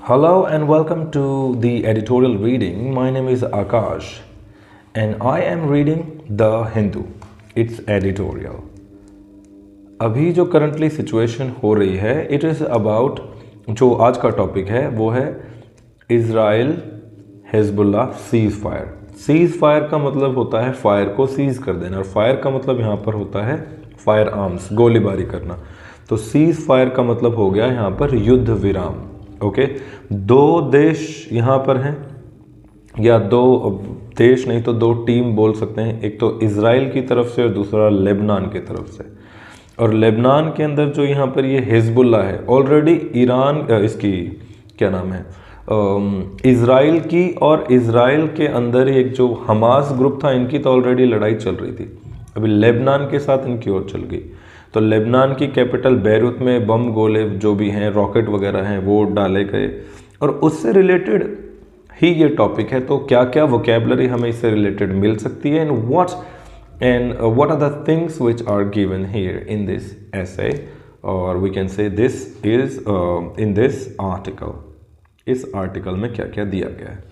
Hello and welcome to the editorial reading. My name is Akash and I am reading The Hindu. It's editorial. अभी जो currently situation हो रही है it is about, जो आज का टॉपिक है वो है Israel Hezbollah seize fire. Seize fire का मतलब होता है फायर को सीज़ कर देना, और फायर का मतलब यहाँ पर होता है फायर आर्म्स, गोलीबारी करना। तो सीज़ फायर का मतलब हो गया यहाँ पर युद्ध विराम। ओके, दो देश यहाँ पर हैं, या दो देश नहीं तो दो टीम बोल सकते हैं, एक तो इज़राइल की तरफ से और दूसरा लेबनान की तरफ से। और लेबनान के अंदर जो यहाँ पर ये हिजबुल्लाह है, ऑलरेडी ईरान इसकी क्या नाम है इज़राइल की, और इज़राइल के अंदर एक जो हमास ग्रुप था इनकी तो ऑलरेडी लड़ाई चल रही थी, अभी लेबनान के साथ इनकी और चल गई। तो लेबनान की कैपिटल बैरूत में बम गोले जो भी हैं, रॉकेट वगैरह हैं, वो डाले गए, और उससे रिलेटेड ही ये टॉपिक है। तो क्या क्या वोकेबलरी हमें इससे रिलेटेड मिल सकती है, and what are the things which are given here in this essay, और we can say this is in this article. इस आर्टिकल में क्या क्या दिया गया है,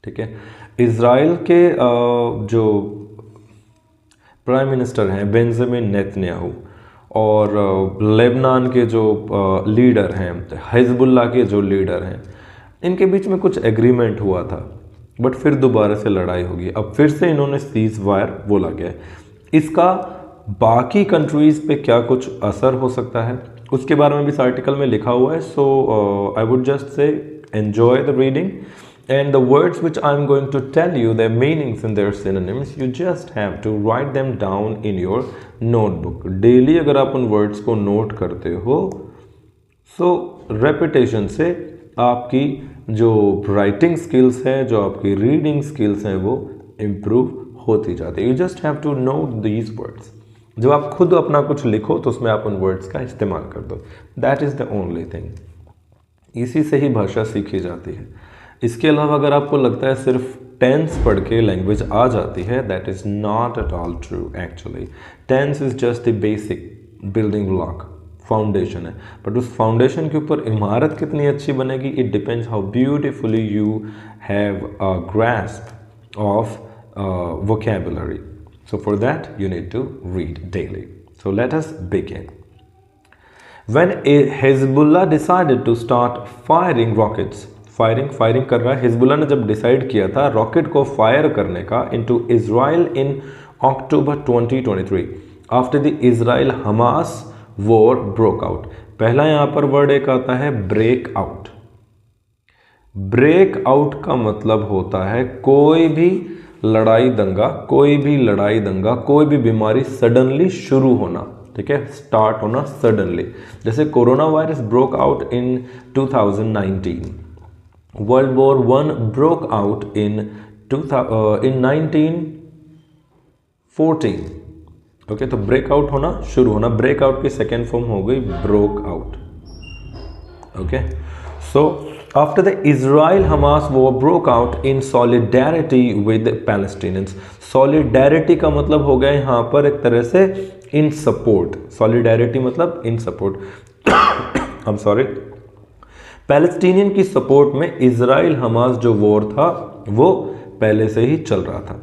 ठीक है। इज़राइल के जो प्राइम मिनिस्टर हैं बेंजामिन नेतन्याहू, और लेबनान के जो लीडर हैं, हिजबुल्लाह के जो लीडर हैं, इनके बीच में कुछ एग्रीमेंट हुआ था, बट फिर दोबारा से लड़ाई होगी। अब फिर से इन्होंने सीज़ फायर बोला गया है। इसका बाकी कंट्रीज़ पे क्या कुछ असर हो सकता है उसके बारे में भी इस आर्टिकल में लिखा हुआ है। So I would just say enjoy the reading, and the words which I'm going to tell you, their meanings and their synonyms, you just have to write them down in your notebook. Daily अगर आप उन words को note करते हो, so repetition से आपकी जो writing skills है, जो आपकी reading skills हैं, वो improve होती जाती है। You just have to know these words. जब आप खुद अपना कुछ लिखो तो उसमें आप उन words का इस्तेमाल कर दो। That is the only thing. इसी से ही भाषा सीखी जाती है। इसके अलावा अगर आपको लगता है सिर्फ टेंस पढ़ के लैंग्वेज आ जाती है, that is not at all true. Actually tense is just the basic building block, foundation है, बट उस फाउंडेशन के ऊपर इमारत कितनी अच्छी बनेगी, it depends how beautifully you have a grasp of vocabulary. So for that you need to read daily. So let us begin. When Hezbollah decided to start firing rockets, firing कर रहा है, Hezbollah ने जब decide किया था rocket को fire करने का into Israel in October 2023 after the Israel Hamas war broke out. पहला यहाँ पर वर्ड एक आता है ब्रेक आउट। ब्रेक आउट का मतलब होता है कोई भी लड़ाई दंगा, कोई भी बीमारी सडनली शुरू होना, ठीक है, स्टार्ट होना सडनली। जैसे corona virus broke out in 2019, world war 1 broke out in 1914। Okay, तो ब्रेकआउट होना, शुरू होना। ब्रेकआउट की सेकेंड फॉर्म हो गई broke out. Okay, so after the Israel Hamas war broke out in solidarity with Palestinians. Solidarity का मतलब हो गया यहाँ पर एक तरह से इन सपोर्ट। सॉलिडेरिटी मतलब इन support I am sorry, Palestinian की सपोर्ट में इजराइल हमास जो वॉर था वो पहले से ही चल रहा था,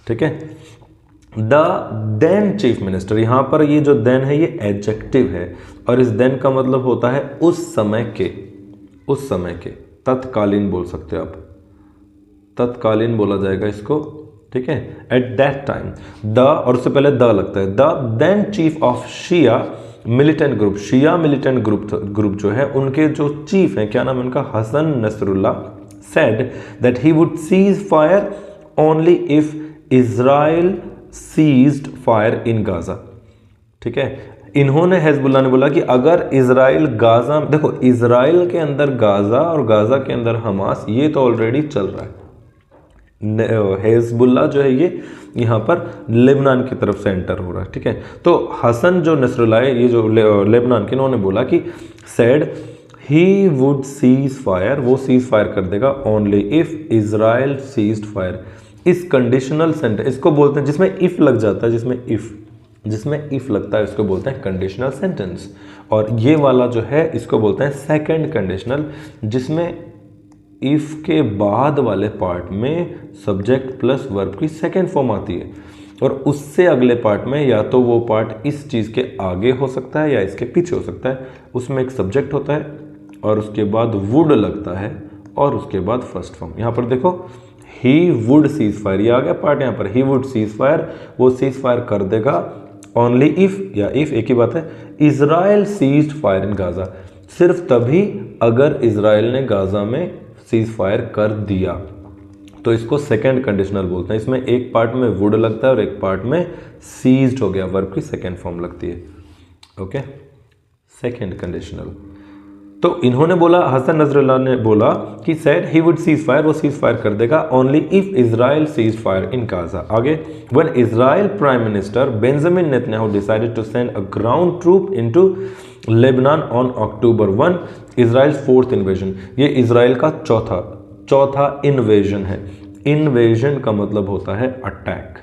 ठीक है। द देन चीफ मिनिस्टर, यहाँ पर ये जो देन है ये एडजेक्टिव है, और इस देन का मतलब होता है उस समय के, तत्कालीन बोल सकते हो आप, तत्कालीन बोला जाएगा इसको, ठीक है। एट दैट टाइम द, और उससे पहले द लगता है, the then chief of Shia militant group, Shia militant group जो है उनके जो चीफ हैं, क्या नाम है उनका, Hassan Nasrallah, said that he would cease fire only if Israel ceased fire in Gaza, ठीक है। इन्होंने, हिजबुल्लाह ने बोला कि अगर इजराइल गाजा, देखो इजराइल के अंदर गाजा और गाजा के अंदर हमास, ये तो ऑलरेडी चल रहा है। हिजबुल्लाह जो है ये यहाँ पर लेबनान की तरफ से एंटर हो रहा है, ठीक है। तो हसन जो नसरुल्लाह है, ये जो लेबनान के, इन्होंने बोला कि said he would cease fire, वो सीज फायर कर देगा only if Israel ceased fire. इस कंडीशनल सेंटेंस इसको बोलते हैं जिसमें इफ लग जाता है, जिसमें इफ, जिसमें इफ लगता है इसको बोलते हैं कंडीशनल सेंटेंस, और ये वाला जो है इसको बोलते हैं सेकंड कंडीशनल, जिसमें इफ के बाद वाले पार्ट में सब्जेक्ट प्लस वर्ब की सेकंड फॉर्म आती है, और उससे अगले पार्ट में या तो वो पार्ट इस चीज़ के आगे हो सकता है या इसके पीछे हो सकता है। उसमें एक सब्जेक्ट होता है और उसके बाद वुड लगता है और उसके बाद फर्स्ट फॉर्म। यहाँ पर देखो ही वुड सीज फायर, ये आ गया पार्ट यहाँ पर, ही वुड सीज फायर, वो सीज फायर कर देगा ओनली इफ, या इफ एक ही बात है, Israel ceased fire in Gaza, सिर्फ तभी अगर इजराइल ने गाजा में सीज फायर कर दिया, तो इसको सेकंड कंडीशनल बोलते हैं। इसमें एक पार्ट में वुड लगता है और एक पार्ट में सीज्ड हो गया, वर्ब की सेकंड फॉर्म लगती है। Okay, second conditional. तो इन्होंने बोला, हसन नजरुल्लाह ने बोला कि said he would cease fire, वो सीज फायर कर देगा only if Israel cease fire in Gaza. आगे, when Israel prime minister Benjamin Netanyahu decided to send a ground troop into Lebanon on October 1, Israel's fourth invasion. ये Israel का चौथा invasion है। Invasion का मतलब होता है अटैक,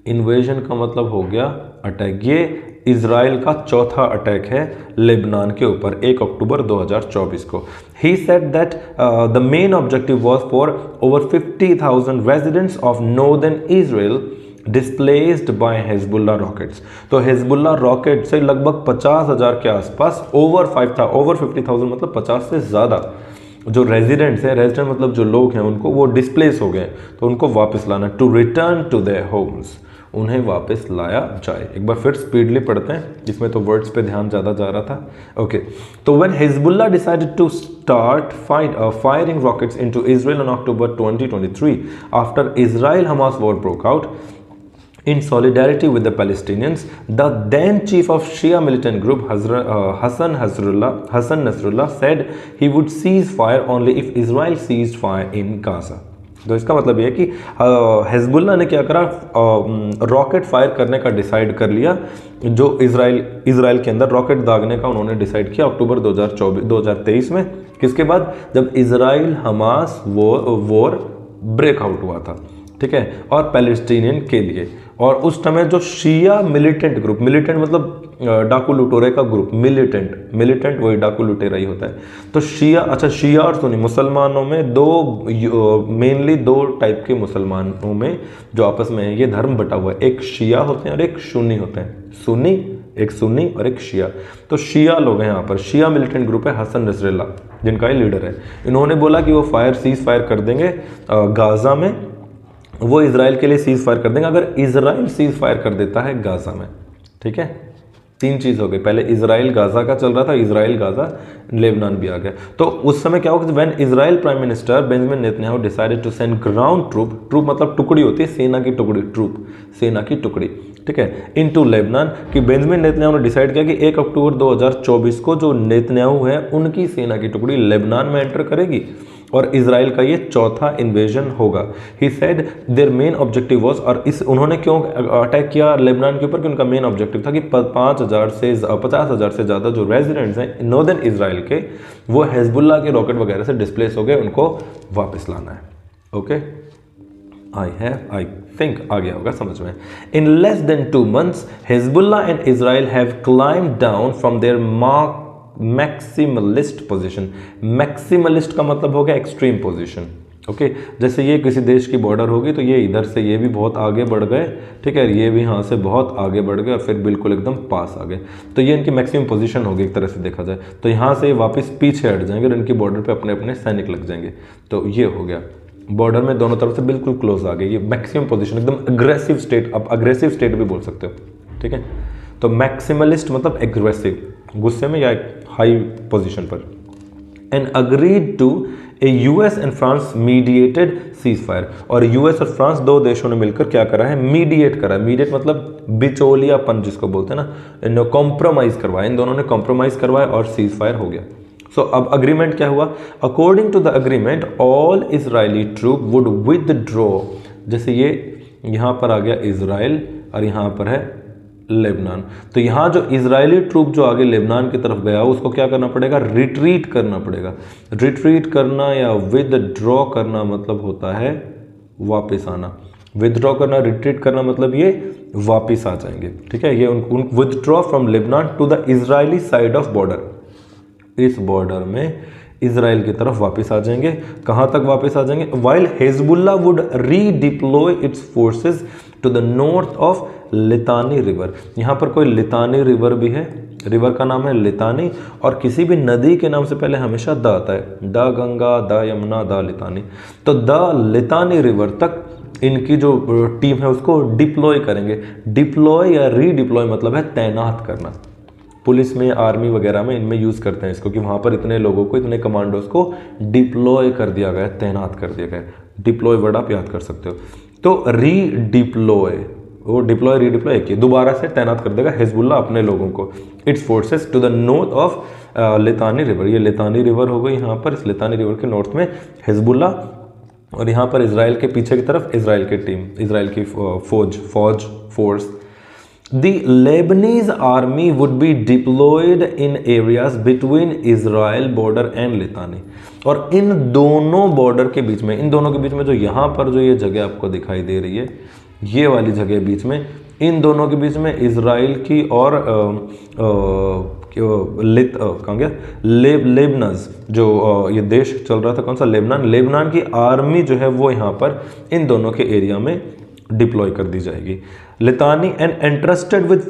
इन्वेजन का मतलब हो गया अटैक। ये इजराइल का चौथा अटैक है लेबनान के ऊपर 1 अक्टूबर 2024 को। He said that the main objective was for over 50,000 residents of northern Israel displaced by Hezbollah rockets. तो हिजबुल्लाह रॉकेट से लगभग 50,000 के आसपास, ओवर 50,000 मतलब 50 से ज़्यादा जो रेजिडेंट्स हैं, रेजिडेंट मतलब जो लोग हैं उनको, वो डिस्प्लेस हो गए, तो उनको वापस लाना, to return to their homes, उन्हें वापस लाया जाए। एक बार फिर स्पीडली पढ़ते हैं, इसमें तो वर्ड्स पे ध्यान ज़्यादा जा रहा था। ओके, तो when Hezbollah decided to start firing rockets into Israel on October 2023 after Israel Hamas war broke out in solidarity with the Palestinians, the then chief of Shia militant group Hassan Nasrallah said he would cease fire only if Israel ceased fire in Gaza. तो इसका मतलब ये है कि Hezbollah ने क्या करा, rocket fire करने का डिसाइड कर लिया, जो इजराइल के अंदर रॉकेट दागने का उन्होंने डिसाइड किया अक्टूबर 2023 में। किसके बाद, जब इजराइल हमास वॉर ब्रेकआउट हुआ था, ठीक है, और पैलेस्टीनियन के लिए। और उस समय जो शिया मिलिटेंट ग्रुप, मिलिटेंट मतलब डाकू लुटेरे का ग्रुप, मिलिटेंट वही डाकू लुटेरा ही होता है। तो शिया और सुन्नी मुसलमानों में मेनली दो टाइप के मुसलमानों में जो आपस में ये धर्म बटा हुआ है, एक शिया होते हैं और एक सुन्नी होते हैं। एक सुन्नी और एक शिया। तो शिया लोग हैं यहाँ पर, शिया मिलिटेंट ग्रुप है हसन नसरुल्लाह जिनका ये लीडर है। इन्होंने बोला कि वो सीज फायर कर देंगे गाजा में, वो इजराइल के लिए सीज फायर कर देंगे अगर इजराइल सीज फायर कर देता है गाजा में। ठीक है, तीन चीज़ हो गई, पहले इजराइल गाजा का चल रहा था, इजराइल गाजा लेबनान भी आ गया। तो उस समय क्या होगा, when Israel prime minister Benjamin Netanyahu decided to send ground troop मतलब टुकड़ी होती है, सेना की टुकड़ी, सेना की टुकड़ी, ठीक है, इनटू लेबनान, कि बेंजामिन नेतन्याहू ने डिसाइड किया कि 1 अक्टूबर 2024 को जो नेतन्याहू है उनकी सेना की टुकड़ी लेबनान में एंटर करेगी और इजराइल का ये चौथा इन्वेजन होगा। He said their main objective was, और इस उन्होंने क्यों अटैक किया लेबनान के ऊपर, कि उनका मेन ऑब्जेक्टिव था कि 50,000 से ज़्यादा जो रेजिडेंट्स हैं नॉर्दर्न इजराइल के, वो हिजबुल्लाह के रॉकेट वगैरह से डिस्प्लेस हो गए, उनको वापस लाना है। ओके, आई थिंक आ गया होगा समझ में। In less than 2 months Hezbollah and Israel have climbed down from their maximalist position. Maximalist का मतलब हो गया एक्सट्रीम पोजीशन। ओके, जैसे ये किसी देश की बॉर्डर होगी तो ये इधर से ये भी बहुत आगे बढ़ गए, ठीक है, ये भी यहाँ से बहुत आगे बढ़ गए और फिर बिल्कुल एकदम पास आ गए, तो ये इनकी मैक्सिमम पोजीशन होगी एक तरह से देखा जाए। तो यहाँ से वापस पीछे हट जाएंगे और इनकी बॉर्डर पे अपने अपने सैनिक लग जाएंगे। तो ये हो गया, बॉर्डर में दोनों तरफ से बिल्कुल क्लोज आ गए, ये मैक्सिमम पोजीशन, एकदम अग्रेसिव स्टेट, आप अग्रेसिव स्टेट भी बोल सकते हो। ठीक है, तो मैक्सिमलिस्ट मतलब एग्रेसिव, गुस्से में या हाई पोजीशन पर। And agreed to a US and France mediated ceasefire, और यूएस और फ्रांस दो देशों ने मिलकर क्या करा है, मीडिएट करा। मीडिएट मतलब बिचौलियापन जिसको बोलते हैं ना, इन्होंने कॉम्प्रोमाइज करवाया, इन दोनों ने कॉम्प्रोमाइज करवाया और सीज फायर हो गया। सो अब अग्रीमेंट क्या हुआ, according to the agreement all Israeli troop would withdraw. जैसे ये यहाँ पर आ गया इजराइल और यहाँ पर है लेबनान, तो यहाँ जो इजरायली ट्रूप जो आगे लेबनान की तरफ गया उसको क्या करना पड़ेगा, रिट्रीट करना पड़ेगा। रिट्रीट करना या विदड्रॉ करना मतलब होता है वापस आना। विदड्रॉ करना, रिट्रीट करना मतलब ये वापिस आ जाएंगे। ठीक है, ये उन withdraw from Lebanon to the Israeli side of border, इस बॉर्डर में इजराइल की तरफ वापस आ जाएंगे। कहाँ तक वापस आ जाएंगे? While Hezbollah would redeploy its forces to the north of Litani river. यहाँ पर कोई लितानी रिवर भी है, रिवर का नाम है लितानी, और किसी भी नदी के नाम से पहले हमेशा द आता है, the Ganga, the Yamuna, the Litani. तो द लितानी रिवर तक इनकी जो टीम है उसको डिप्लॉय करेंगे। डिप्लॉय या रीडिप्लॉय मतलब है तैनात करना। पुलिस में, आर्मी वगैरह में इनमें यूज़ करते हैं इसको, कि वहाँ पर इतने लोगों को, इतने कमांडोज को डिप्लॉय कर दिया गया, तैनात कर दिया गया। डिप्लॉय वर्ड आप याद कर सकते हो। तो रीडिप्लॉय, वो डिप्लॉय रीडिप्लॉय एक ही, दोबारा से तैनात कर देगा हिजबुल्लाह अपने लोगों को, its forces to the north of Litani river. ये लितानी रिवर हो गई यहाँ पर, इस लितानी रिवर के नॉर्थ में हिजबुल्लाह, और यहाँ पर इजराइल के पीछे की तरफ इजराइल की टीम, इजराइल की force. The Lebanese army would be deployed in areas between Israel border and Litani। और इन दोनों बॉर्डर के बीच में, इन दोनों के बीच में जो यहाँ पर जो ये जगह आपको दिखाई दे रही है, ये वाली जगह बीच में, इन दोनों के बीच में इजराइल की और कहाँ गया, लेबनान, जो ये देश चल रहा था, कौन सा, लेबनान की आर्मी जो है वो यहाँ पर इन दोनों के एरिया में डिप्लॉय कर दी जाएगी। Litani and entrusted with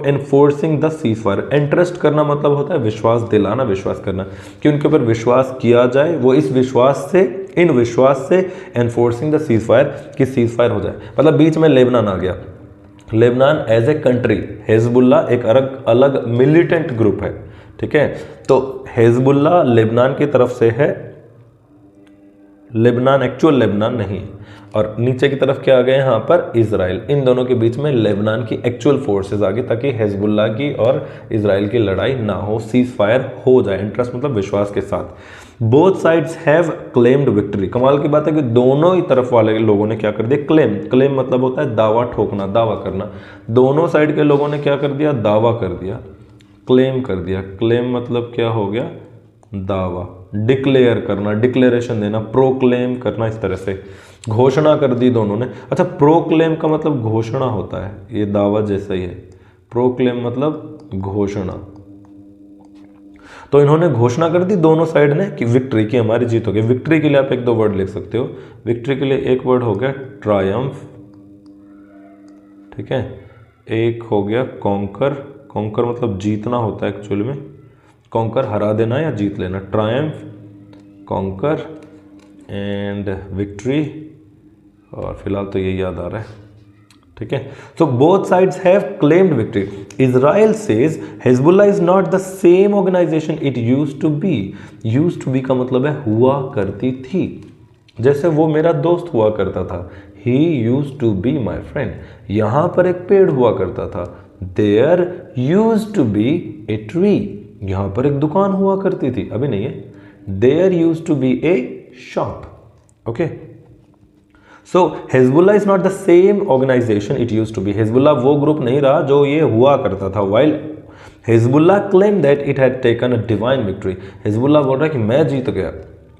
enforcing the ceasefire. Entrust करना मतलब होता है विश्वास दिलाना, विश्वास करना, कि उनके ऊपर विश्वास किया जाए, वो इस विश्वास से, इन विश्वास से एनफोर्सिंग द सीजफायर, कि सीजफायर हो जाए। मतलब बीच में लेबनान आ गया। Lebanon as a country, Hezbollah एक अलग मिलिटेंट ग्रुप है। ठीक है, तो हिजबुल्लाह लेबनान की तरफ से है, लेबनान एक्चुअल लेबनान नहीं, और नीचे की तरफ क्या आ गए यहाँ पर इजराइल। इन दोनों के बीच में लेबनान की एक्चुअल फोर्सेस आ गई, ताकि हिजबुल्लाह की और इजराइल की लड़ाई ना हो, सीज फायर हो जाए। इंटरेस्ट मतलब विश्वास के साथ। Both sides have claimed victory. कमाल की बात है कि दोनों ही तरफ वाले लोगों ने क्या कर दिया, क्लेम मतलब होता है दावा ठोकना, दावा करना। दोनों साइड के लोगों ने क्या कर दिया, दावा कर दिया, क्लेम कर दिया। क्लेम मतलब क्या हो गया, दावा। डिक्लेयर करना, डिक्लेरेशन देना, प्रोक्लेम करना, इस तरह से घोषणा कर दी दोनों ने। अच्छा, प्रोक्लेम का मतलब घोषणा होता है, ये दावा जैसा ही है। प्रोक्लेम मतलब घोषणा। तो इन्होंने घोषणा कर दी दोनों साइड ने कि विक्ट्री की, हमारी जीत हो गई। विक्ट्री के लिए आप एक दो वर्ड लिख सकते हो। विक्ट्री के लिए एक वर्ड हो गया ट्रायम्फ, ठीक है, एक हो गया कॉन्कर। कॉन्कर मतलब जीतना होता है एक्चुअल में, कॉन्कर हरा देना या जीत लेना। ट्रायम्फ, कॉन्कर एंड विक्ट्री, और फिलहाल तो ये याद आ रहा है। ठीक है, so both sides have claimed victory. Israel says Hezbollah is not the same organisation it used to be. Used to be का मतलब है हुआ करती थी, जैसे वो मेरा दोस्त हुआ करता था। He used to be my friend. यहाँ पर एक पेड़ हुआ करता था। There used to be a tree. यहाँ पर एक दुकान हुआ करती थी, अभी नहीं है। There used to be a shop. Okay, so Hezbollah is not the same organisation it used to be. Hezbollah वो ग्रुप नहीं रहा जो ये हुआ करता था। While Hezbollah claim that it had taken a divine victory. Hezbollah बोल रहा है कि मैं जीत गया,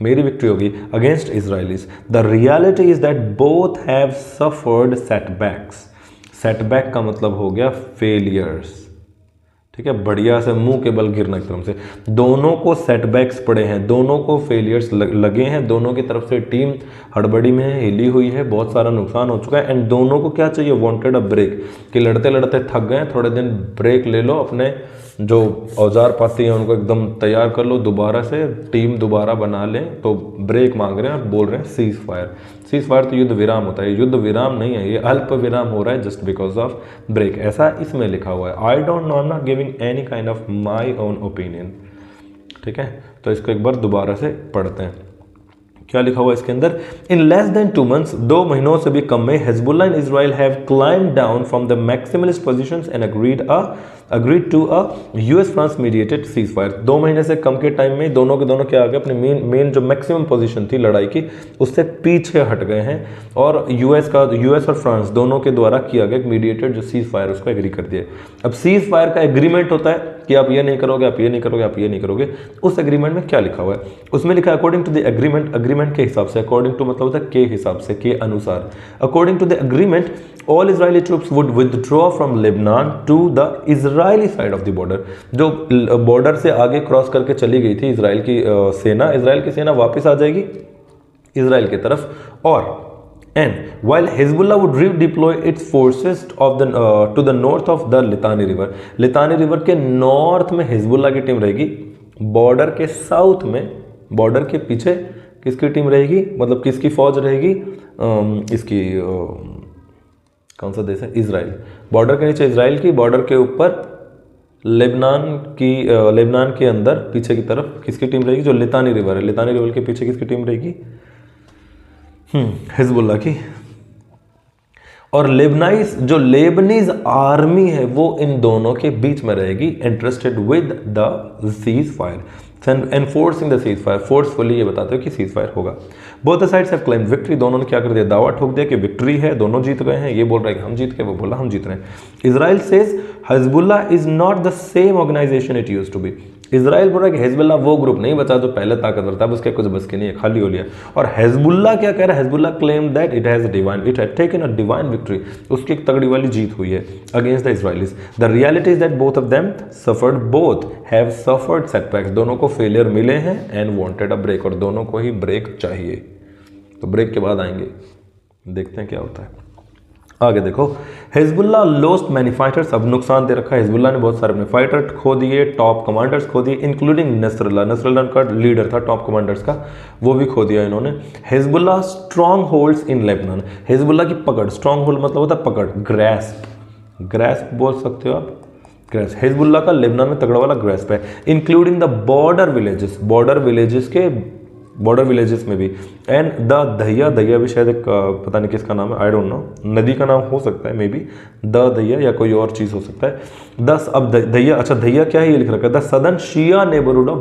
मेरी विक्ट्री होगी against Israelis. The reality is that both have suffered setbacks. Setback का मतलब हो गया फेलियर्स। ठीक है, बढ़िया से मुंह के बल गिरना एक तरफ से। दोनों को सेटबैक्स पड़े हैं, दोनों को फेलियर्स लगे हैं, दोनों की तरफ से टीम हड़बड़ी में है, हिली हुई है, बहुत सारा नुकसान हो चुका है। एंड दोनों को क्या चाहिए, वांटेड अ ब्रेक, कि लड़ते लड़ते थक गए, थोड़े दिन ब्रेक ले लो, अपने जो औजार पाती हैं उनको एकदम तैयार कर लो, दोबारा से टीम दोबारा बना लें। तो ब्रेक मांग रहे हैं और बोल रहे हैं सीज फायर। सीज फायर तो युद्ध विराम होता है, युद्ध विराम नहीं है, ये अल्प विराम हो रहा है जस्ट बिकॉज ऑफ ब्रेक, ऐसा इसमें लिखा हुआ है। I don't know, I am not giving any kind of my own opinion. ठीक है, तो इसको एक बार दोबारा से पढ़ते हैं, क्या लिखा हुआ है इसके अंदर। इन लेस देन 2 months, 2 महीनों से भी कम में, Hezbollah and Israel have climbed down from the maximalist positions and agreed a agreed to a US France mediated ceasefire। 2 महीने से कम के टाइम में दोनों के दोनों क्या आ गए, अपनी मेन जो मैक्सिमम पोजीशन थी लड़ाई की उससे पीछे हट गए हैं, और यूएस और फ्रांस दोनों के द्वारा किया गया मीडिएटेड जो सीज फायर उसको एग्री कर दिया। अब सीज फायर का एग्रीमेंट होता है कि आप ये नहीं करोगे, आप ये नहीं करोगे, आप ये नहीं करोगे। उस एग्रीमेंट में क्या लिखा हुआ है, उसमें लिखा है according to the agreement, agreement के हिसाब से, अकॉर्डिंग टू मतलब होता है के हिसाब से, के अनुसार, according to the agreement all Israeli troops would withdraw from Lebanon to the Israeli side of the border. जो बॉर्डर से आगे क्रॉस करके चली गई थी इजराइल की सेना वापस आ जाएगी इजराइल की तरफ। और and while Hezbollah would redeploy its forces to the north of the Litani River, Litani river के नॉर्थ में हिजबुल्ला की टीम रहेगी, बॉर्डर के साउथ में, बॉर्डर के पीछे किसकी टीम रहेगी, मतलब किसकी फौज रहेगी, इसकी कौन सा देश है, इजराइल। बॉर्डर के नीचे इजराइल की, बॉर्डर के ऊपर लेबनान के अंदर पीछे की तरफ किसकी टीम रहेगी, जो लितानी रिवर है, लितानी रिवर के पीछे किसकी टीम रहेगी, हिजबुल्ला की। और लेबनीज आर्मी है वो इन दोनों के बीच में रहेगी, interested with the cease fire, enforcing the cease fire, forcefully ये बताते हो कि सीज फायर होगा। Both the sides have claimed victory, दोनों ने क्या कर दिया, दावा ठोक दिया कि विक्ट्री है, दोनों जीत गए हैं। ये बोल रहा है कि हम जीत गए, वो बोला हम जीत रहे हैं। Israel says Hezbollah is not the same organisation it used to be. Israel बोल रहा है कि हिजबुल्ला वो ग्रुप नहीं बचा जो पहले ताकतवर था, उसके कुछ बस के नहीं है, खाली हो लिया। और हिजबुल्ला क्या कह रहा है, Hezbollah claim that it has taken a divine victory, उसकी एक तगड़ी वाली जीत हुई है against the Israelis. The reality is that both of them suffered, both have suffered setbacks, दोनों को फेलियर मिले हैं एंड वांटेड अ ब्रेक, और दोनों को ही ब्रेक चाहिए। तो ब्रेक के बाद आएंगे, देखते हैं क्या होता है। आगे देखो, हिजबुल्ला लॉस्ट मैनी फाइटर्स, अब नुकसान दे रखा है हिजबुल्ला ने, बहुत सारे अपने फाइटर खो दिए, टॉप कमांडर्स खो दिए, इंक्लूडिंग नसरुल्लाह का लीडर था टॉप कमांडर्स का, वो भी खो दिया इन्होंने। Hezbollah strong holds in Lebanon, Hezbollah की पकड़, स्ट्रॉन्ग होल्ड मतलब होता है पकड़, ग्रैस्प बोल सकते हो आप, ग्रैस्प। हिजबुल्ला का लेबनान में तगड़ा वाला ग्रैस्प है, इंक्लूडिंग द बॉर्डर विलेजेस में भी, एंड द दहिया भी शायद एक पता नहीं किसका नाम है, आई डोंट नो, नदी का नाम हो सकता है मे बी, द दहिया या कोई और चीज़ हो सकता है। अब दहिया, अच्छा दहिया क्या है ये लिख रखा है, the southern Shia neighbourhood of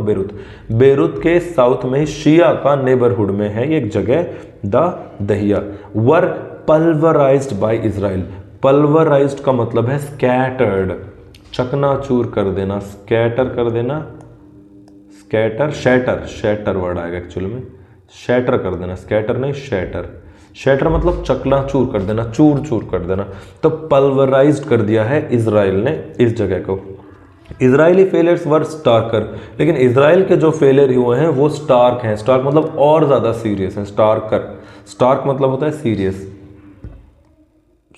Beirut के साउथ में शिया का नेबरहुड में है ये एक जगह, the Dahiya. Were pulverised by Israel, pulverised का मतलब है स्कैटर्ड, चकनाचूर कर देना, स्कैटर कर देना, शैटर वर्ड आएगा एक्चुअली में, शैटर कर देना, स्कैटर नहीं शैटर मतलब चकनाचूर कर देना, चूर कर देना। तो पल्वराइज्ड कर दिया है इजराइल ने इस जगह को। इजरायली फेलियर्स वर स्टार्कर, लेकिन इजराइल के जो फेलियर हुए हैं वो स्टार्क हैं, स्टार्क मतलब और ज़्यादा सीरियस हैं, स्टार्क मतलब होता है सीरियस,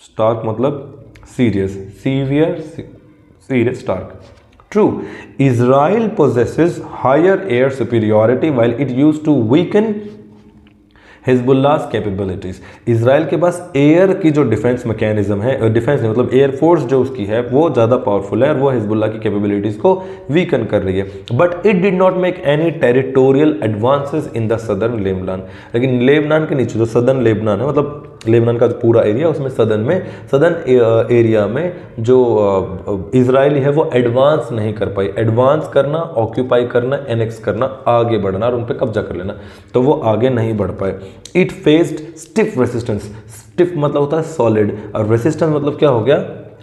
स्टार्क मतलब serious, serious stark. True, Israel possesses higher air superiority while it used to weaken Hezbollah's capabilities. Israel के पास एयर की जो डिफेंस मैकेनिज्म है, डिफेंस नहीं मतलब एयरफोर्स जो उसकी है वो ज़्यादा पावरफुल है और वो हिजबुल्ला की कैपेबिलिटीज़ को वीकन कर रही है। But it did not make any territorial advances in the southern Lebanon, लेकिन लेबनान के नीचे जो सदर्न लेबनान है, मतलब लेबनान का जो पूरा एरिया, उसमें सदर्न एरिया में जो इजरायली है वो एडवांस नहीं कर पाई। एडवांस करना, ऑक्यूपाई करना, एनेक्स करना, आगे बढ़ना और उन पर कब्जा कर लेना, तो वो आगे नहीं बढ़ पाए। It faced stiff resistance, stiff मतलब होता है सॉलिड, और रेसिस्टेंस मतलब क्या हो गया,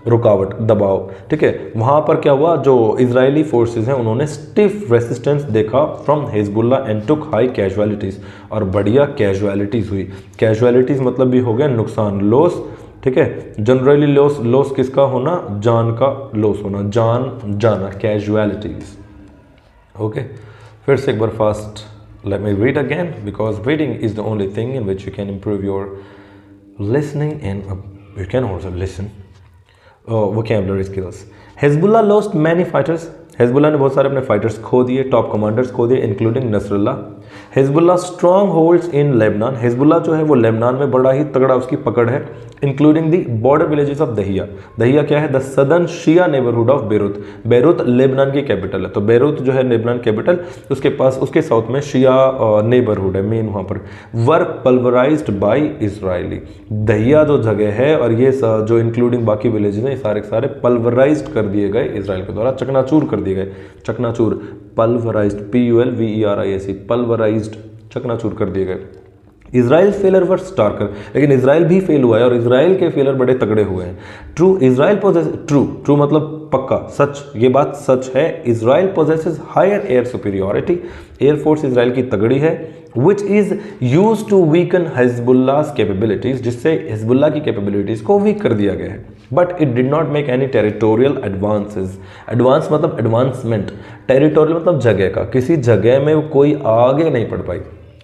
रुकावट, दबाव, ठीक है। वहां पर क्या हुआ, जो इजरायली फोर्सेस हैं उन्होंने स्टिफ रेसिस्टेंस देखा from Hezbollah and took high casualties, और बढ़िया कैजुअलिटीज हुई। कैजुअलिटीज मतलब भी हो गया नुकसान, लॉस, ठीक है। जनरली लॉस किसका होना, जान का लॉस होना, जाना, कैजुअलिटीज। ओके, फिर से एक बार fast let me read again, because reading is the only thing in which you can improve your listening and you can also listen vocabulary skills. Hezbollah lost many fighters. Hezbollah ने बहुत सारे अपने fighters खो दिए, top commanders खो दिए, including Nasrallah. Hezbollah strongholds in Lebanon, Hezbollah जो है वो लेबनान में बड़ा ही तगड़ा उसकी पकड़ है, including the border villages of Dahiya. Dahiya क्या है? The southern Shia neighbourhood of Beirut. Beirut Lebanon की कैपिटल है, तो बेरूत जो है लेबनान कैपिटल, उसके पास उसके साउथ में शिया नेबरहुड है मेन वहाँ पर। वर पल्वराइज्ड बाय इजरायली, दहिया जो जगह है और ये जो इंक्लूडिंग बाकी विलेजेस हैं सारे के सारे पल्वराइज्ड कर दिए गए इसराइल के द्वारा, चकनाचूर कर दिए गए। चकनाचूर, पल्वराइज्ड, PULVERISE, पल्वराइज्ड, चकनाचूर कर दिए गए। इजराइल फेलर वर स्टार्कर, लेकिन इजराइल भी फेल हुआ है और इजराइल के फेलर बड़े तगड़े हुए हैं। ट्रू इजराइल पोजेस, ट्रू मतलब पक्का, सच, ये बात सच है। Israel possesses higher air superiority, air force Israel की तगड़ी है, which is use to weaken Hezbollah capabilities, जिससे हिजबुल्लाह की कैपेबिलिटीज को वीक कर दिया गया है। But it did not make any territorial advances, advance मतलब एडवांसमेंट, टेरिटोरियल मतलब जगह का, किसी जगह में कोई आगे नहीं बढ़ पाई।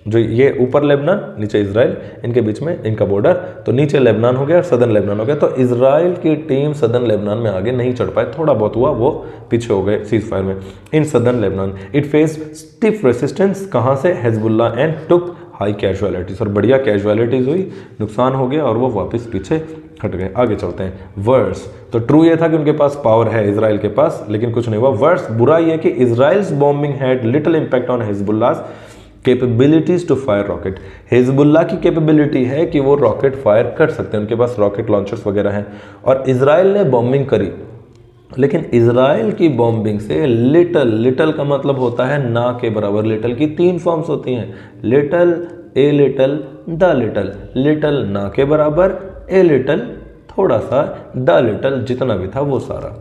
जो ये ऊपर लेबनान नीचे इजराइल, इनके बीच में इनका बॉर्डर, तो नीचे लेबनान हो गया और सदर्न लेबनान हो गया, तो इजराइल की टीम सदर्न लेबनान में आगे नहीं चढ़ पाए, थोड़ा बहुत हुआ, वो पीछे हो गए सीज फायर में। In southern Lebanon it face stiff resistance, कहाँ से? Hezbollah, and took high casualties, और बढ़िया कैजुअलिटीज हुई, नुकसान हो गया और वो वापस पीछे हट गए। आगे चलते हैं। वर्स, तो ट्रू ये था कि उनके पास पावर है इजराइल के पास, लेकिन कुछ नहीं हुआ। वर्स, बुरा ये कि Israel's bombing had little impact on Hezbollah capabilities to fire rocket. Hezbollah की कैपेबिलिटी है कि वो रॉकेट फायर कर सकते हैं, उनके पास रॉकेट लॉन्चर्स वगैरह हैं, और इजराइल ने बॉम्बिंग करी, लेकिन इजराइल की बॉम्बिंग से लिटल का मतलब होता है ना के बराबर। लिटल की 3 फॉर्म्स होती हैं, little, a little, the little. Little ना के बराबर, ए लिटल थोड़ा सा, द लिटल जितना भी था वो सारा।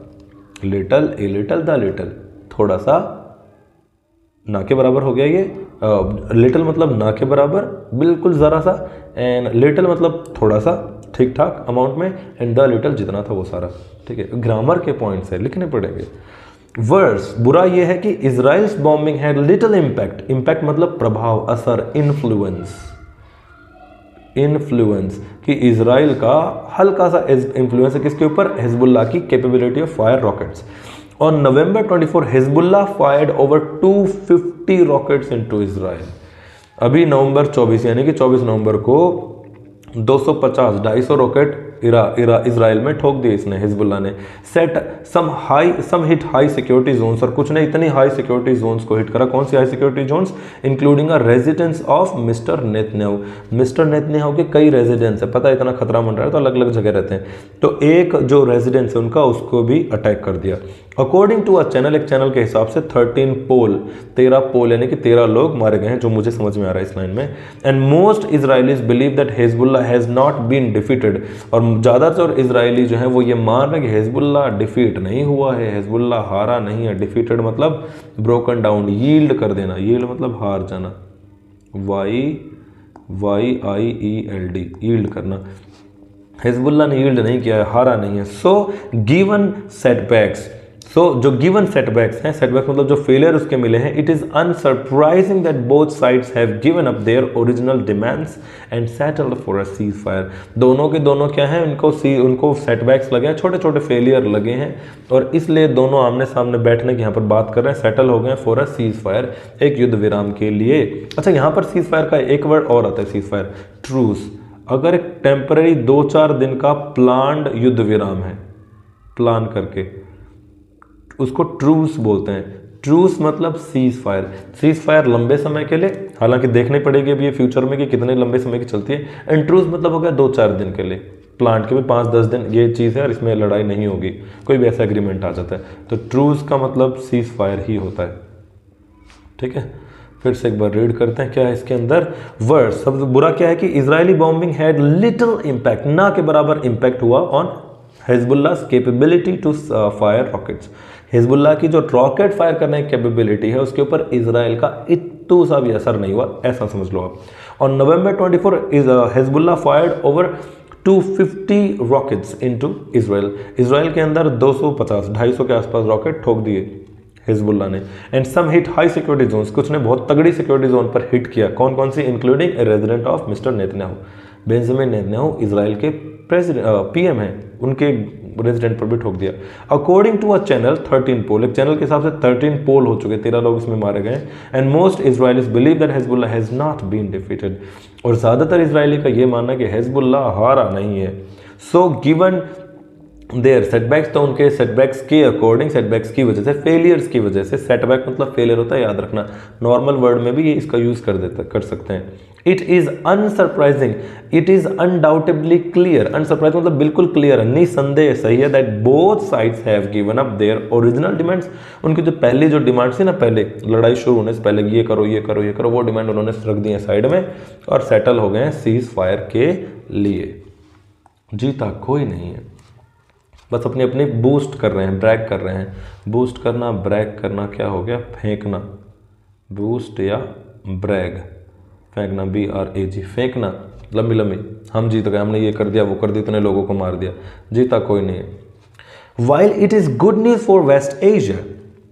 Little, a little, the little, थोड़ा सा ना के बराबर हो गया ये। लिटल मतलब ना के बराबर, बिल्कुल ज़रा सा, एंड लिटल मतलब थोड़ा सा, ठीक ठाक अमाउंट में, एंड द लिटल जितना था वो सारा। ठीक है, ग्रामर के पॉइंट्स है, लिखने पड़ेंगे। वर्स, बुरा ये है कि Israel's bombing had little impact, impact मतलब प्रभाव, असर, इन्फ्लुएंस, कि इजराइल का हल्का सा इन्फ्लुएंस है किसके ऊपर? हिजबुल्लाह की capability of fire rockets. On November 24, Hezbollah fired over 250 rockets into Israel. अभी नवंबर 24 यानी कि 24 नवंबर को 250-250 रॉकेट इजराइल में ठोक दिए इसने, हिजबुल्लाह ने। Set some hit high security zones, और कुछ ने इतनी हाई सिक्योरिटी जोन्स को हिट करा। कौन सी high security zones? Including a residence of Mister Netanyahu. Mister Netanyahu के कई रेजिडेंस है, पता है इतना खतरा मंडरा है तो अलग अलग जगह रहते हैं, तो एक जो रेजिडेंस है उनका, उसको भी अटैक कर दिया। अकॉर्डिंग टू अ चैनल, एक चैनल के हिसाब से 13 पोल यानी कि 13 लोग मारे गए हैं, जो मुझे समझ में आ रहा है इस लाइन में। And most Israelis believe that Hezbollah has not been defeated, और ज़्यादातर इजरायली जो है वो ये मान रहे हैं कि हिजबुल्लाह डिफीट नहीं हुआ है, हिजबुल्लाह हारा नहीं है। डिफीटेड मतलब ब्रोकन डाउन, यील्ड कर देना, यील्ड मतलब हार जाना, YIELD, यील्ड करना। हिजबुल्लाह ने यील्ड नहीं किया है, हारा नहीं है। सो गिवन सेटबैक्स, जो गिवन सेटबैक्स हैं, सेटबैक्स मतलब जो फेलियर उसके मिले हैं, it is unsurprising that both sides have given up their original demands and settled for a cease fire. दोनों के दोनों क्या हैं, उनको सेटबैक्स लगे हैं, छोटे छोटे फेलियर लगे हैं, और इसलिए दोनों आमने सामने बैठने की यहाँ पर बात कर रहे हैं, सेटल हो गए फॉर अ सीज फायर, एक युद्ध विराम के लिए। अच्छा, यहाँ पर सीज फायर का एक वर्ड और आता है, सीज फायर, ट्रूस। अगर एक टेम्पररी 2-4 दिन का प्लान्ड युद्ध विराम है, प्लान करके, उसको ट्रूस बोलते हैं। ट्रूस मतलब सीज फायर। सीज फायर लंबे समय के लिए, हालांकि देखने पड़ेगी अभी ये फ्यूचर में कि कितने लंबे समय की चलती है। एंड ट्रूस मतलब हो गया 2-4 दिन के लिए, प्लांट के भी 5-10 दिन ये चीज़ है और इसमें लड़ाई नहीं होगी, कोई भी ऐसा एग्रीमेंट आ जाता है, तो ट्रूस का मतलब सीज फायर ही होता है। ठीक है, फिर से एक बार रीड करते हैं क्या है इसके अंदर। वर्स, सबसे बुरा क्या है कि Israeli bombing had little impact, ना के बराबर इम्पैक्ट हुआ on Hezbollah capability to fire rockets. Hezbollah की जो रॉकेट फायर करने की कैपेबिलिटी है उसके ऊपर इजराइल का इतू सा भी असर नहीं हुआ, ऐसा समझ लो आप। On November 24 Hezbollah fired over 250 rockets into Israel. Israel के अंदर 250-250 के आसपास रॉकेट ठोक दिए हिजबुल्लाह ने। And some hit high security zones, कुछ ने बहुत तगड़ी सिक्योरिटी जोन पर हिट किया। कौन कौन सी? Including a resident of Mister Netanyahu. Benjamin Netanyahu Israel के प्रेसिडेंट PM हैं, उनके रेजिडेंट पर भी ठोक दिया। अकॉर्डिंग टू अ चैनल 13 पोल, एक चैनल के हिसाब से 13 पोल हो चुके, 13 लोग इसमें मारे गए। And most Israelis believe that Hezbollah has not been defeated, और ज़्यादातर इजरायली का ये मानना है कि हिजबुल्लाह हारा नहीं है। सो गिवन देयर सेटबैक्स, तो उनके सेटबैक्स के अकॉर्डिंग, सेटबैक्स की वजह से, फेलियर्स की वजह से, सेटबैक मतलब फेलियर होता है, याद रखना, नॉर्मल वर्ड में भी ये इसका यूज़ कर सकते हैं। It is unsurprising, it is undoubtedly clear, unsurprising मतलब बिल्कुल क्लियर है, निसंदेह सही है, that both sides have given up their original demands, उनकी जो पहली जो डिमांड्स थी ना, पहले लड़ाई शुरू होने से पहले, ये करो ये करो ये करो, वो डिमांड उन्होंने रख दी है साइड में और सेटल हो गए हैं सीज फायर के लिए। जीता कोई नहीं है, बस अपनी अपनी बूस्ट कर रहे हैं, ब्रैग कर रहे हैं। बूस्ट करना, ब्रैग करना क्या हो गया, फेंकना, बूस्ट या ब्रैग, फेंकना, BRAG, फेंकना, लंबी लंबी, हम जीत गए, हमने ये कर दिया वो कर दिया, इतने लोगों को मार दिया, जीता कोई नहीं है। While it is good news for West Asia,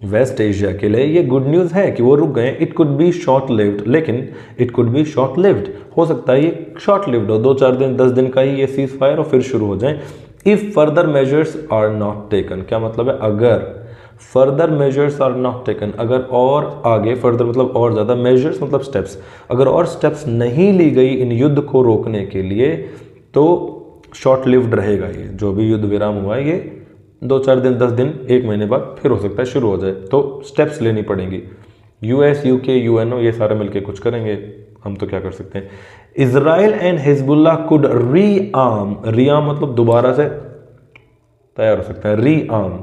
West Asia के लिए ये गुड न्यूज़ है कि वो रुक गए। It could be short lived, लेकिन it could be short lived, हो सकता है ये शॉर्ट लिव्ड हो, 2-4 दिन 10 दिन का ही ये सीज फायर और फिर शुरू हो जाए। If further measures are not taken, क्या मतलब है, अगर further measures are not taken, अगर और आगे, फर्दर मतलब और ज़्यादा, मेजर्स मतलब स्टेप्स, अगर और स्टेप्स नहीं ली गई इन युद्ध को रोकने के लिए तो शॉर्ट लिव्ड रहेगा ये जो भी युद्ध विराम हुआ है, ये 2-4 दिन 10 दिन 1 महीने बाद फिर हो सकता है शुरू हो जाए, तो स्टेप्स लेनी पड़ेंगी। US, UK, UNO ये सारे मिलके कुछ करेंगे, हम तो क्या कर सकते हैं। इजराइल एंड हिजबुल्लाह कुड रीआर्म, रीआर्म मतलब दोबारा से तैयार हो सकता है, रीआर्म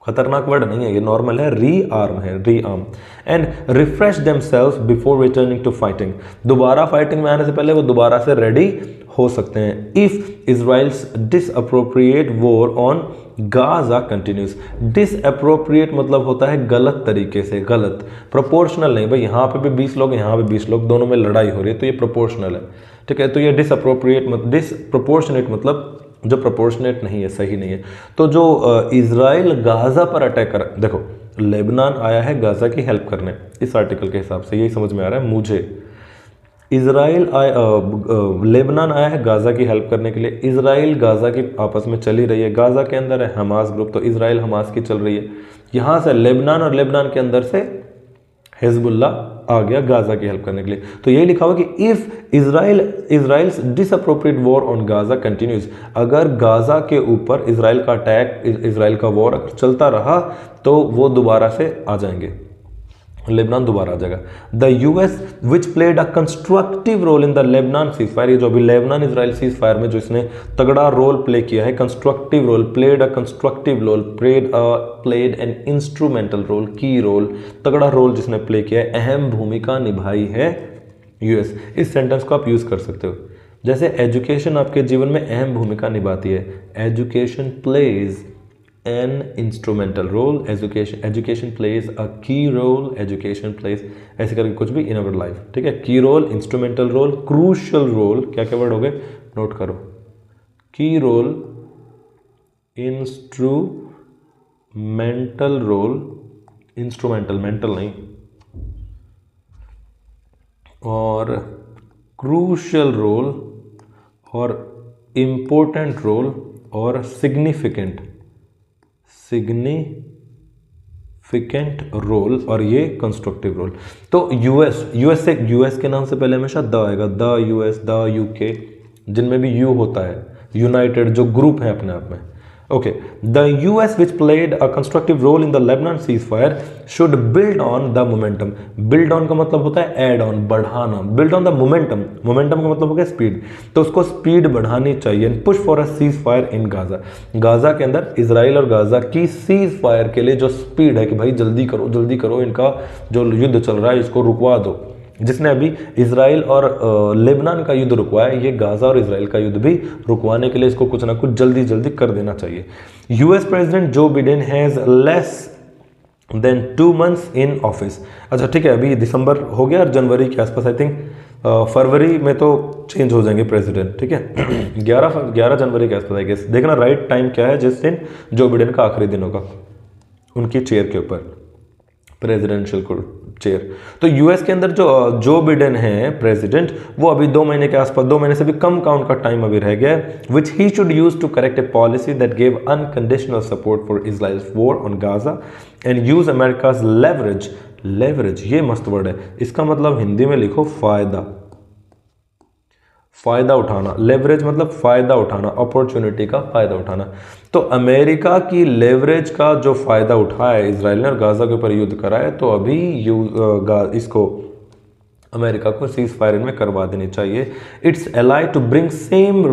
खतरनाक वर्ड नहीं है ये, नॉर्मल है, रीआर्म है, rearm, and refresh themselves before returning to fighting, दोबारा फाइटिंग में आने से पहले वो दोबारा से रेडी हो सकते हैं। If Israel's disproportionate war on Gaza continues, disproportionate मतलब होता है गलत तरीके से, गलत, प्रोपोर्शनल नहीं, भाई यहाँ पे भी 20 लोग यहाँ पे 20 लोग, दोनों में लड़ाई हो रही है तो ये प्रोपोर्शनल है, ठीक है। तो ये डिसअप्रोप्रिएट मतलब, डिसप्रोपोर्शनेट मतलब जो प्रोपोर्शनेट नहीं है, सही नहीं है। तो जो इजराइल गाजा पर अटैक कर, देखो लेबनान आया है गाजा की हेल्प करने, इस आर्टिकल के हिसाब से यही समझ में आ रहा है मुझे। इजराइल लेबनान आया है गाजा की हेल्प करने के लिए, इजराइल गाजा की आपस में चली रही है, गाजा के अंदर है हमास ग्रुप, तो इजराइल हमास की चल रही है, यहाँ से लेबनान और लेबनान के अंदर से हिजबुल्लाह आ गया गाजा की हेल्प करने के लिए। तो यही लिखा हुआ कि if Israel's disproportionate war on Gaza continues, अगर गाजा के ऊपर इजराइल का अटैक, इजराइल का वॉर अगर चलता रहा तो वो दोबारा से आ जाएंगे, लेबनान दोबारा आ जाएगा। The US which played a constructive role in the Lebanon cease fire, ये जो अभी लेबनान इजराइल सीज फायर में जो इसने तगड़ा रोल प्ले किया है, constructive role, played a constructive role, played an instrumental role, key role, तगड़ा रोल जिसने प्ले किया है, अहम भूमिका निभाई है US। इस सेंटेंस को आप यूज कर सकते हो, जैसे एजुकेशन आपके जीवन में अहम भूमिका निभाती है, education plays an instrumental role, education plays a key role, education plays ऐसे करके कुछ भी in our life, ठीक है। Key role, instrumental role, crucial role, क्या क्या वर्ड हो गए नोट करो, key role, instrumental role, instrumental mental नहीं, और क्रूशल रोल, और इम्पोर्टेंट रोल, और सिग्निफिकेंट रोल, और ये कंस्ट्रक्टिव रोल। तो यूएस के नाम से पहले हमेशा द आएगा, द US, द UK, जिनमें भी यू होता है, यूनाइटेड जो ग्रुप है अपने आप में, okay. The US which played a constructive role in the Lebanon cease fire should build on the momentum, build on का मतलब होता है ऐड ऑन, बढ़ाना, build on the momentum, momentum का मतलब हो गया स्पीड, तो उसको स्पीड बढ़ानी चाहिए। Push for a cease fire in Gaza, Gaza के अंदर इजराइल और गाजा की सीज फायर के लिए जो स्पीड है कि भाई जल्दी करो, इनका जो युद्ध चल रहा है इसको रुकवा दो, जिसने अभी इजराइल और लेबनान का युद्ध रुकवाया, ये गाजा और इजराइल का युद्ध भी रुकवाने के लिए इसको कुछ ना कुछ जल्दी कर देना चाहिए। US president Joe Biden has less than 2 months in office, अच्छा ठीक है, अभी दिसंबर हो गया और जनवरी के आसपास, आई थिंक फरवरी में तो चेंज हो जाएंगे प्रेसिडेंट, ठीक है। 11 जनवरी के आसपास आई गेस, देखना राइट टाइम क्या है जिस दिन जो बिडेन का आखिरी दिन होगा उनकी चेयर के ऊपर, प्रेसिडेंशियल चेयर। तो यूएस के अंदर जो जो बिडेन है प्रेसिडेंट, वो अभी 2 महीने के आसपास, 2 महीने से भी कम का उनका टाइम अभी रह गया है, which he should use to correct a policy that gave unconditional support for Israel's war on Gaza and use America's leverage. Leverage ये मस्त वर्ड है, इसका मतलब हिंदी में लिखो फायदा, फायदा उठाना। लेवरेज मतलब फायदा उठाना, अपॉर्चुनिटी का फायदा उठाना। तो अमेरिका की लेवरेज का जो फायदा उठाया है इसराइल ने और गाजा के ऊपर युद्ध करा है, तो अभी इसको अमेरिका को सीज फायर में करवा देनी चाहिए। It's ally to bring some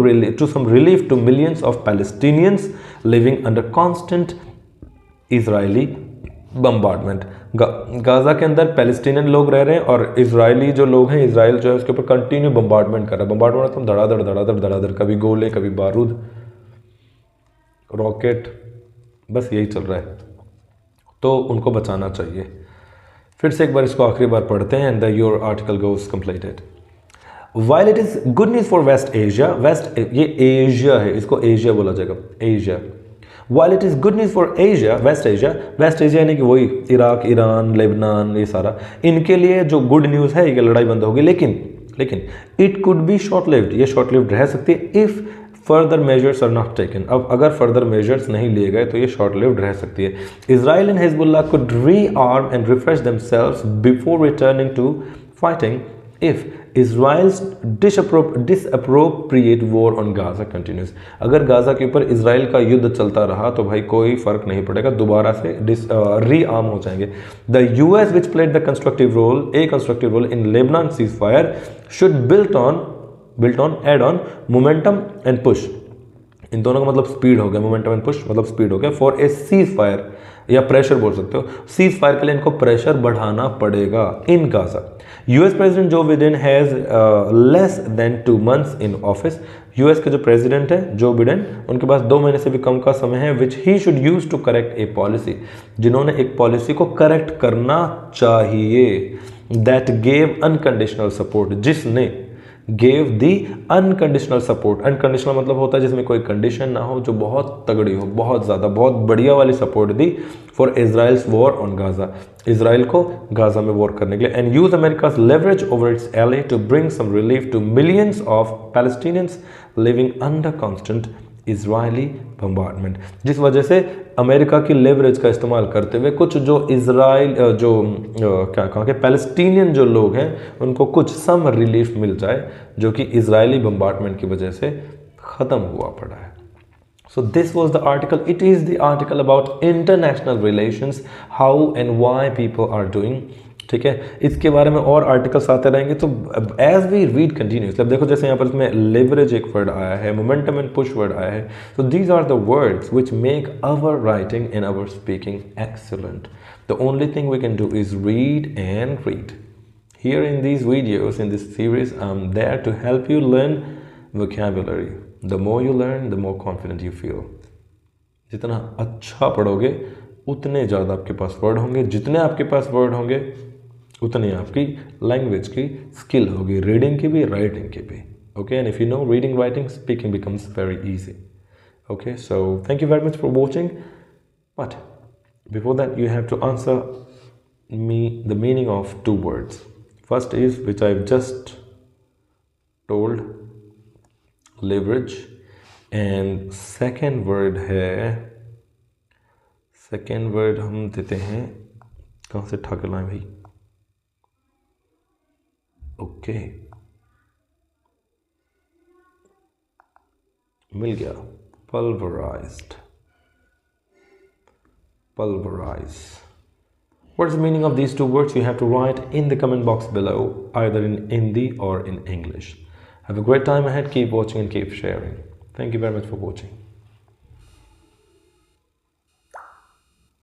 relief to millions of Palestinians living under constant Israeli bombardment. Gaza के अंदर पैलेस्टीनियन लोग रह रहे हैं और इजरायली जो लोग हैं, इसराइल जो है उसके ऊपर कंटिन्यू बम्बार्डमेंट कर रहा है। बम्बार्डमेंट मतलब धड़ाधड़ धड़ाधड़ धड़ाधड़, कभी गोले, कभी बारूद, रॉकेट, बस यही चल रहा है। तो उनको बचाना चाहिए। फिर से एक बार इसको आखिरी बार पढ़ते हैं and your article goes completed. While it is good news for West Asia, West ये एशिया है, इसको एशिया बोला जाएगा, Asia. While it is good news for Asia, West Asia यानी कि वही इराक, ईरान, लेबनान, ये सारा, इनके लिए जो गुड न्यूज़ है ये लड़ाई बंद होगी, लेकिन it could be short lived, ये शॉर्ट लिव्ड रह सकती है if further measures are not taken. अब अगर फर्दर मेजर्स नहीं लिए गए तो ये शॉर्ट लिव्ड रह सकती है। Israel and Hezbollah could rearm and refresh themselves before returning to fighting if Israel's disproportionate war on Gaza continues. अगर गाजा के ऊपर इजराइल का युद्ध चलता रहा तो भाई कोई फर्क नहीं पड़ेगा, दोबारा से रीआर्म हो जाएंगे। The US which played the constructive role in Lebanon cease fire should built on add on momentum and push. इन दोनों का मतलब स्पीड हो गया, मोमेंटम एंड पुश मतलब स्पीड हो गया, फॉर ए सीज फायर या प्रेशर बोल सकते हो। सीज फायर के लिए इनको प्रेशर बढ़ाना पड़ेगा in Gaza. US president Joe Biden has less than 2 months in office. US के जो प्रेसिडेंट है जो बिडेन, उनके पास 2 महीने से भी कम का समय है, which he should use to correct a policy, जिन्होंने एक पॉलिसी को करेक्ट करना चाहिए, दैट गेव अनकंडीशनल सपोर्ट, जिसने gave the unconditional support. Unconditional मतलब होता है जिसमें कोई कंडीशन ना हो, जो बहुत तगड़ी हो, बहुत ज़्यादा, बहुत बढ़िया वाली सपोर्ट दी for Israel's war on Gaza, Israel को गाजा में वॉर करने के लिए। And use America's leverage over its ally to bring some relief to millions of Palestinians living under constant Israeli bombardment. जिस वजह से अमेरिका की लेवरेज का इस्तेमाल करते हुए कुछ जो इजराइल जो क्या कहा कि पैलेस्टीनियन जो लोग हैं उनको कुछ सम रिलीफ मिल जाए, जो कि इजरायली बम्बार्डमेंट की वजह से ख़त्म हुआ पड़ा है। So this was the article. It is the article about international relations, how and why people are doing. ठीक है, इसके बारे में और आर्टिकल्स आते रहेंगे। तो एज वी रीड कंटिन्यूसली, अब देखो जैसे यहाँ पर इसमें लेवरेज एक वर्ड आया है, मोमेंटम एंड पुश वर्ड आया है, तो these are the words which make our writing and our speaking excellent. The only thing we can do is read and read. Here in these videos, in this series, I'm there to help you learn vocabulary. The more you learn, the more confident you feel. जितना अच्छा पढ़ोगे उतने ज़्यादा आपके पास word होंगे, जितने आपके पास word होंगे उतनी आपकी लैंग्वेज की स्किल होगी, रीडिंग की भी, राइटिंग की भी। Okay, and if you know reading, writing, speaking becomes very easy. Okay, so thank you very much for watching. But before that, you have to answer me the meaning of 2 words. First is, which I've just told, leverage, and second word है, second word हम देते हैं, कहाँ से ठा के लाएं भाई? ओके, मिल गया, pulverized. Pulverize. What is the meaning of these 2 words? You have to write in the comment box below, either in Hindi or in English. Have a great time ahead. Keep watching and keep sharing. Thank you very much for watching.